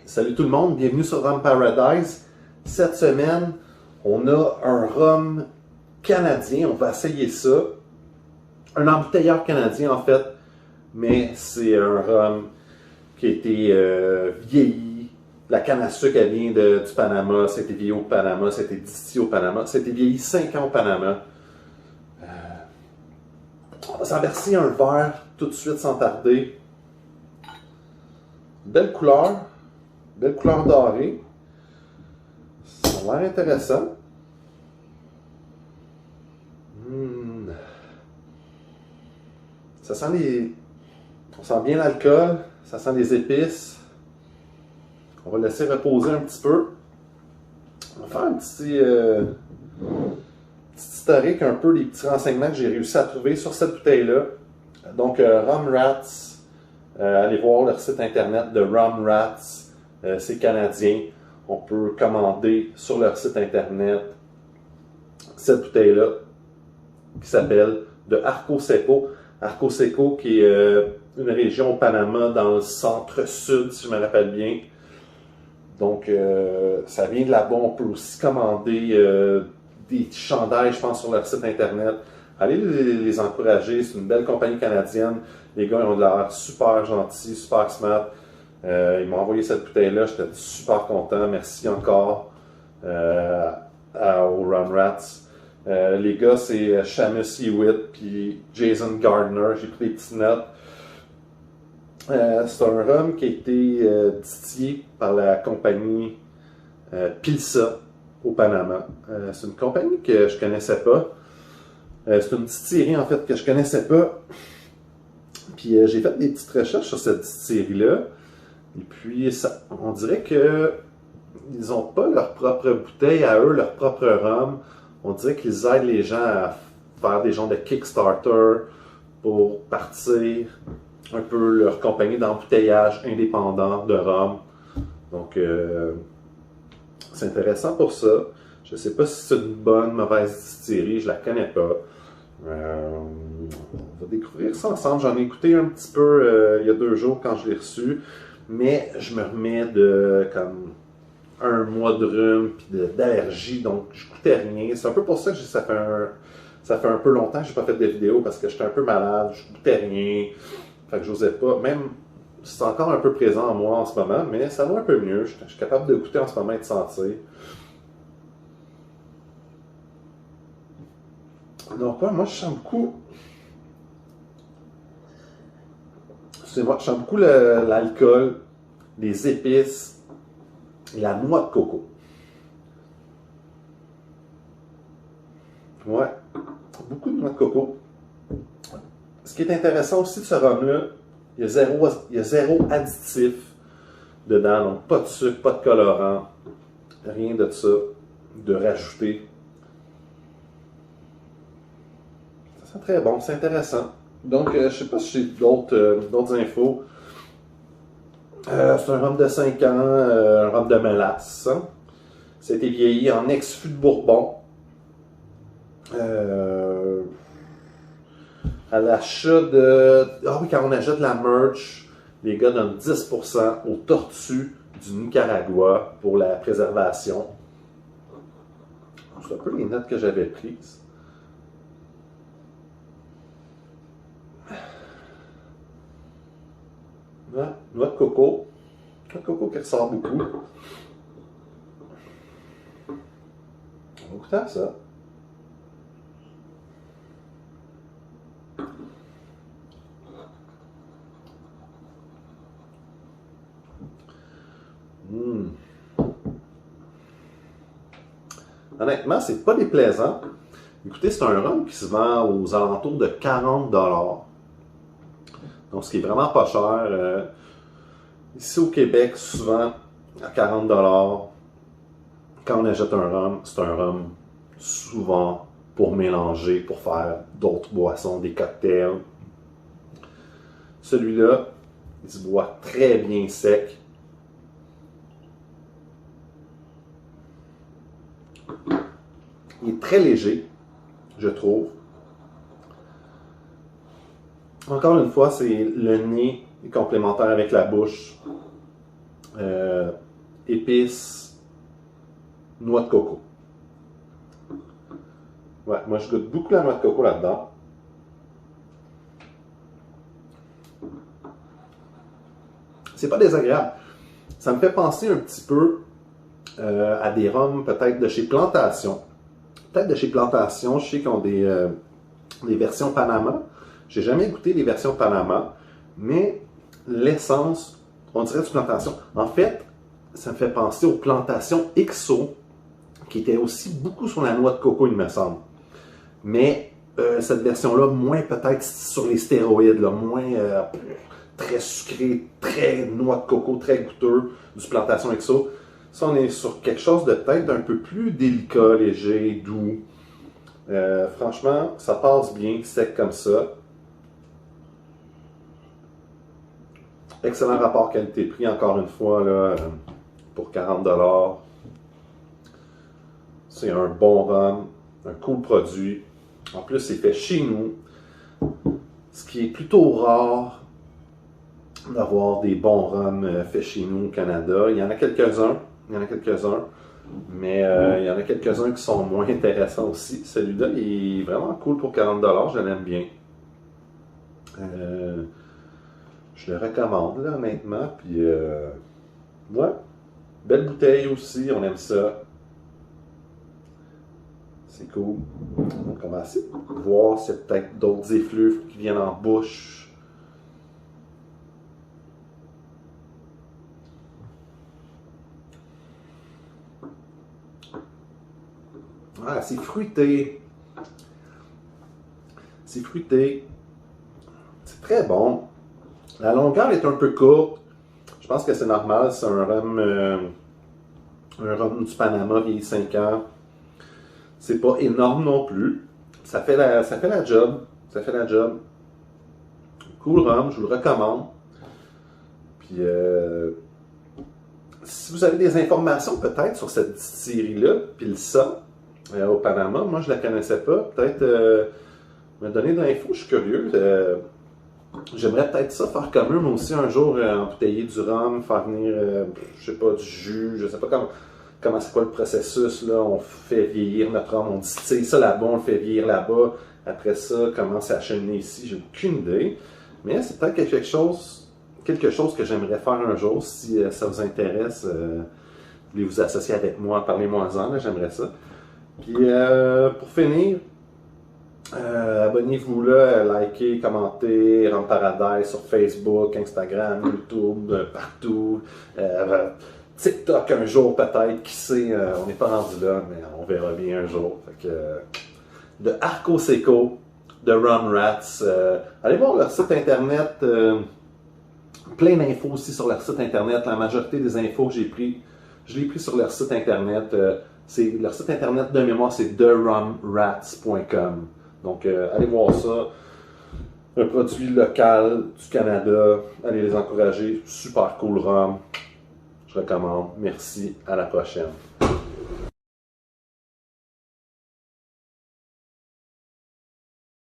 Salut tout le monde, bienvenue sur Rhum Paradise. Cette semaine, on a un rhum canadien, on va essayer ça. Un embouteilleur canadien en fait, mais c'est un rhum qui a été vieilli. La canne à sucre, elle vient du Panama, c'était vieilli au Panama, c'était distillé au Panama, c'était vieilli 5 ans au Panama. On va s'en verser un verre tout de suite sans tarder. Belle couleur dorée. Ça a l'air intéressant. Ça sent on sent bien l'alcool, ça sent les épices. On va laisser reposer un petit peu. On va faire un petit historique un peu des petits renseignements que j'ai réussi à trouver sur cette bouteille-là. Donc, Rum Rats, allez voir leur site internet de Rum Rats, c'est canadien. On peut commander sur leur site internet cette bouteille-là qui s'appelle de Arco Seco. Arco Seco qui est une région au Panama dans le centre-sud, si je me rappelle bien. Donc, ça vient de là-bas. On peut aussi commander des chandails, je pense, sur leur site internet. Allez les encourager. C'est une belle compagnie canadienne. Les gars, ils ont l'air super gentils, super smart. Ils m'ont envoyé cette bouteille-là. J'étais super content. Merci encore aux Rum Rats. Les gars, c'est Seamus Hewitt puis Jason Gardner. J'ai pris des petites notes. C'est un rhum qui a été distillé par la compagnie Pilsa au Panama. C'est une compagnie que je connaissais pas. C'est une distillerie en fait que je connaissais pas. Puis j'ai fait des petites recherches sur cette distillerie-là. Et puis on dirait que ils n'ont pas leur propre bouteille à eux, leur propre rhum. On dirait qu'ils aident les gens à faire des genres de Kickstarter pour partir un peu leur compagnie d'embouteillage indépendant de rhum. Donc, c'est intéressant pour ça. Je ne sais pas si c'est une bonne, mauvaise distillerie, je la connais pas. On va découvrir ça ensemble. J'en ai écouté un petit peu il y a 2 jours quand je l'ai reçu, mais je me remets de comme un mois de rhume puis d'allergie, donc je goûtais rien. C'est un peu pour ça que ça fait un peu longtemps que j'ai pas fait de vidéo parce que j'étais un peu malade, je goûtais rien. Fait que j'osais pas, même c'est encore un peu présent en moi en ce moment, mais ça va un peu mieux. Je suis capable de goûter en ce moment et de sentir. Donc, moi, je sens beaucoup. Excusez-moi, je sens beaucoup l'alcool, les épices et la noix de coco. Ouais, beaucoup de noix de coco. Ce qui est intéressant aussi de ce rhum-là, il y a zéro additif dedans, donc pas de sucre, pas de colorant, rien de ça, de rajouter. Ça sent très bon, c'est intéressant. Donc, je ne sais pas si j'ai d'autres infos. C'est un rhum de 5 ans, un rhum de mélasse. Ça a été vieilli en ex-fût de Bourbon. À l'achat de... Ah oui, quand on achète la merch, les gars donnent 10% aux tortues du Nicaragua pour la préservation. C'est un peu les notes que j'avais prises. Noix de coco. Noix de coco qui ressort beaucoup. On va goûter à ça. Honnêtement, c'est pas déplaisant. Écoutez, c'est un rhum qui se vend aux alentours de 40 $. Donc, ce qui est vraiment pas cher. Ici au Québec, souvent à 40 $. Quand on achète un rhum, c'est un rhum souvent pour mélanger, pour faire d'autres boissons, des cocktails. Celui-là, il se boit très bien sec. Il est très léger, je trouve. Encore une fois, c'est le nez est complémentaire avec la bouche. épices, noix de coco. Ouais, moi je goûte beaucoup la noix de coco là-dedans. C'est pas désagréable. Ça me fait penser un petit peu à des rhums peut-être de chez Plantation. Peut-être de chez Plantation, je sais qu'ils ont des versions Panama. J'ai jamais goûté les versions Panama, mais l'essence, on dirait du Plantation. En fait, ça me fait penser aux Plantations XO, qui étaient aussi beaucoup sur la noix de coco, il me semble. Mais cette version-là, moins peut-être sur les stéroïdes, là, moins très sucré, très noix de coco, très goûteux du Plantation XO. Ça, on est sur quelque chose de peut-être un peu plus délicat, léger, doux. Franchement, ça passe bien, sec comme ça. Excellent rapport qualité-prix, encore une fois, là, pour 40$. C'est un bon rhum, un cool produit. En plus, c'est fait chez nous, ce qui est plutôt rare d'avoir des bons rhums faits chez nous au Canada. Il y en a quelques-uns, mais il y en a quelques-uns qui sont moins intéressants aussi. Celui-là, il est vraiment cool pour 40$, je l'aime bien. Je le recommande, là, honnêtement. Puis, ouais, belle bouteille aussi, on aime ça. C'est cool. Donc, on va essayer de voir s'il y a peut-être d'autres effluves qui viennent en bouche. Ah, c'est fruité. C'est fruité. C'est très bon. La longueur est un peu courte. Je pense que c'est normal. C'est un rhum du Panama vieilli 5 ans. C'est pas énorme non plus. Ça fait la job. Ça fait la job. Cool rhum, je vous le recommande. Puis, si vous avez des informations peut-être sur cette distillerie-là, Pilsa, au Panama, moi je la connaissais pas. Peut-être me donner de l'info, je suis curieux. J'aimerais peut-être ça faire comme eux, mais aussi un jour embouteiller du rhum, faire venir, je sais pas, du jus, je sais pas comment c'est quoi le processus, là, on fait vieillir notre rhum, on distille ça là-bas, on le fait vieillir là-bas, après ça, comment c'est acheminé ici, j'ai aucune idée, mais c'est peut-être quelque chose que j'aimerais faire un jour, si ça vous intéresse, vous voulez vous associer avec moi, parlez-moi-en, j'aimerais ça. Puis pour finir, abonnez-vous là, likez, commentez, Rhum Paradise sur Facebook, Instagram, YouTube, partout. TikTok un jour peut-être, qui sait, on n'est pas rendu là, mais on verra bien un jour. Fait que, de Arco Seco, de Rum Rats, allez voir leur site internet, plein d'infos aussi sur leur site internet. La majorité des infos que je l'ai pris sur leur site internet. Leur site internet de mémoire, c'est therumrats.com. Donc, allez voir ça. Un produit local du Canada. Allez les encourager. Super cool rhum. Je recommande. Merci. À la prochaine.